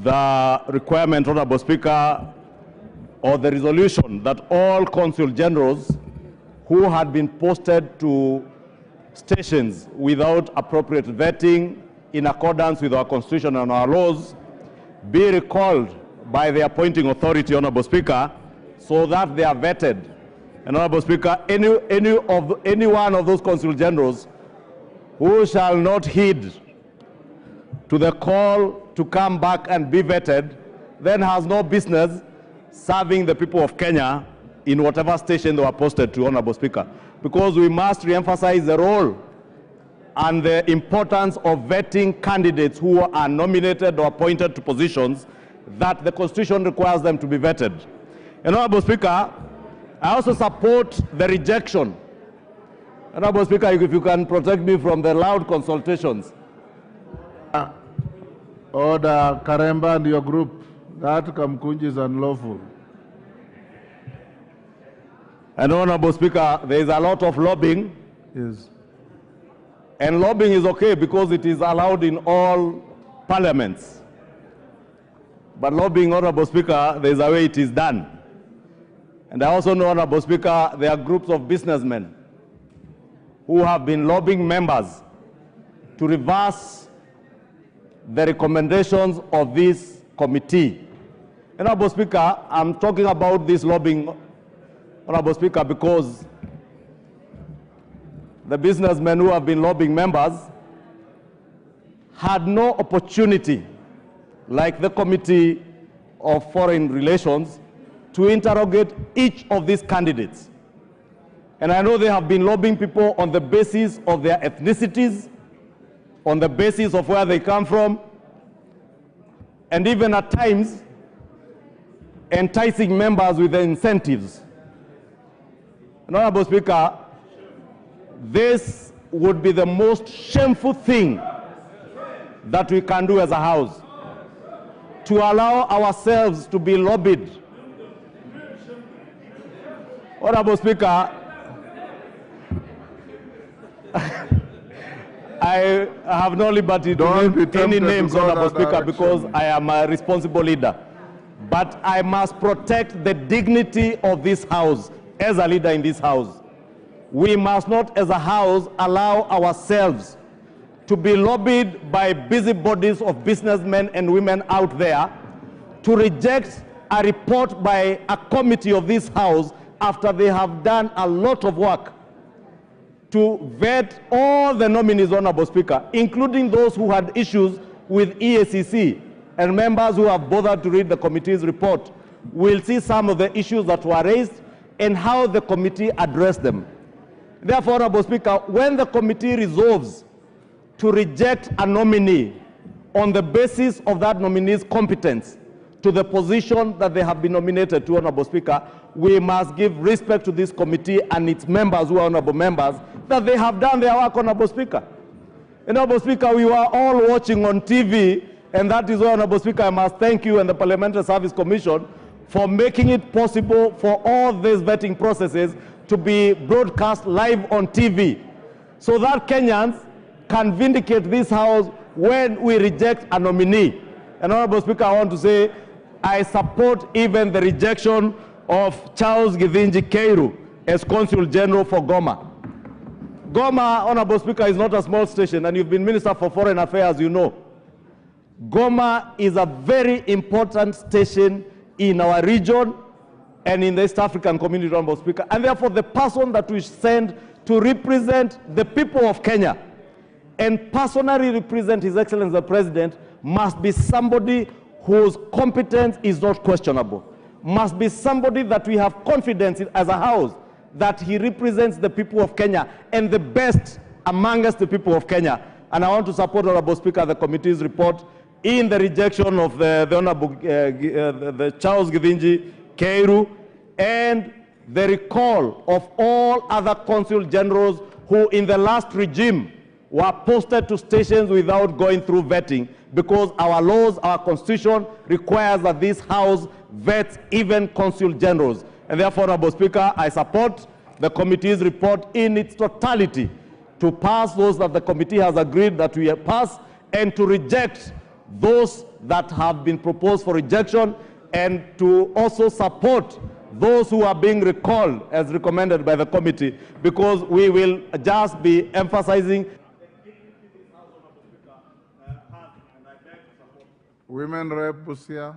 the requirement, Honorable Speaker, or the resolution that all consul generals who had been posted to stations without appropriate vetting in accordance with our Constitution and our laws be recalled by the appointing authority, Honorable Speaker, so that they are vetted. And Honorable Speaker, any one of those consul generals who shall not heed to the call to come back and be vetted, then has no business serving the people of Kenya in whatever station they were posted to, Honorable Speaker. Because we must re-emphasize the role and the importance of vetting candidates who are nominated or appointed to positions that the Constitution requires them to be vetted. And Honorable Speaker, I also support the rejection. Honorable Speaker, if you can protect me from the loud consultations. Order, Karemba and your group. That Kamkunji is unlawful. And Honorable Speaker, there is a lot of lobbying. Yes. And lobbying is okay because it is allowed in all parliaments. But lobbying, Honorable Speaker, there is a way it is done. And I also know, Honorable Speaker, there are groups of businessmen who have been lobbying members to reverse the recommendations of this committee. And Honorable Speaker, I'm talking about this lobbying, Honorable Speaker, because the businessmen who have been lobbying members had no opportunity, like the Committee of Foreign Relations, to interrogate each of these candidates. And I know they have been lobbying people on the basis of their ethnicities, on the basis of where they come from, and even at times enticing members with the incentives. Honorable Speaker, this would be the most shameful thing that we can do as a House, to allow ourselves to be lobbied. Honorable Speaker, I have no liberty to name any names, Honorable Speaker, because I am a responsible leader. But I must protect the dignity of this House as a leader in this House. We must not, as a House, allow ourselves to be lobbied by busybodies of businessmen and women out there to reject a report by a committee of this House after they have done a lot of work to vet all the nominees, Honorable Speaker, including those who had issues with EACC, and members who have bothered to read the committee's report will see some of the issues that were raised and how the committee addressed them. Therefore, Honorable Speaker, when the committee resolves to reject a nominee on the basis of that nominee's competence to the position that they have been nominated to, Honorable Speaker, we must give respect to this committee and its members who are honorable members, that they have done their work, Honorable Speaker. Honorable Speaker, we were all watching on TV, and that is why, Honorable Speaker, I must thank you and the Parliamentary Service Commission for making it possible for all these vetting processes to be broadcast live on TV, so that Kenyans can vindicate this House when we reject a nominee. And Honorable Speaker, I want to say I support even the rejection of Charles Githinji Keiru as Consul General for Goma. Goma, Honorable Speaker, is not a small station, and you've been Minister for Foreign Affairs, you know. Goma is a very important station in our region and in the East African community, Honorable Speaker. And therefore, the person that we send to represent the people of Kenya and personally represent His Excellency the President must be somebody whose competence is not questionable. Must be somebody that we have confidence in as a House, that he represents the people of Kenya and the best amongst the people of Kenya. And I want to support, Honorable Speaker, the committee's report in the rejection of the Honorable the Charles Githinji Keiru and the recall of all other consul generals who in the last regime were posted to stations without going through vetting, because our laws, our constitution requires that this House vets even consul generals. And therefore, Honorable Speaker, I support the committee's report in its totality to pass those that the committee has agreed that we pass, and to reject those that have been proposed for rejection and to also support those who are being recalled as recommended by the committee, because we will just be emphasizing. Women Rep Busia.